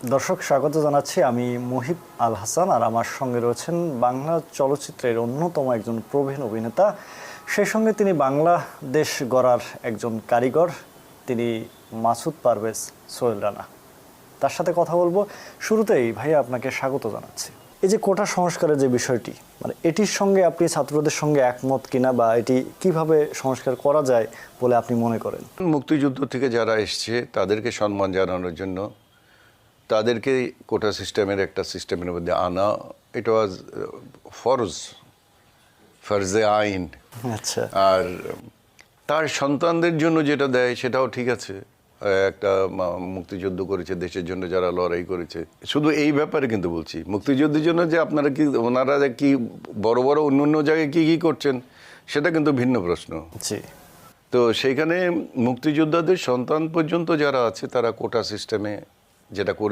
দর্শক স্বাগত জানাচ্ছি, আমি মুহিব আল হাসান, আর আমার সঙ্গে রয়েছেন বাংলা চলচ্চিত্রের অন্যতম একজন প্রবীণ অভিনেতা, সেই সঙ্গে তিনি বাংলাদেশ গড়ার একজন কারিগর, তিনি মাসুদ পারভেজ সোহেল রানা। তার সাথে কথা বলবো। শুরুতেই ভাইয়া আপনাকে স্বাগত জানাচ্ছি। এই যে কোটা সংস্কারের যে বিষয়টি, মানে এটির সঙ্গে আপনি ছাত্রদের সঙ্গে একমত কিনা, বা এটি কিভাবে সংস্কার করা যায় বলে আপনি মনে করেন? মুক্তিযুদ্ধ থেকে যারা এসছে তাদেরকে সম্মান জানানোর জন্য তাদেরকে কোটা সিস্টেমের একটা সিস্টেমের মধ্যে আনা, ইট ওয়াজ ফরজে আইন। আচ্ছা। আর তার সন্তানদের জন্য যেটা দেয় সেটাও ঠিক আছে। একটা মুক্তিযুদ্ধ করেছে দেশের জন্য, যারা লড়াই করেছে, শুধু এই ব্যাপারে কিন্তু বলছি, মুক্তিযুদ্ধের জন্য যে আপনারা কি, ওনারা কি বড় বড় অন্য অন্য জায়গায় কি কি করছেন সেটা কিন্তু ভিন্ন প্রশ্ন। জি। তো সেইখানে মুক্তিযোদ্ধাদের সন্তান পর্যন্ত যারা আছে তারা কোটা সিস্টেমে যেটা করে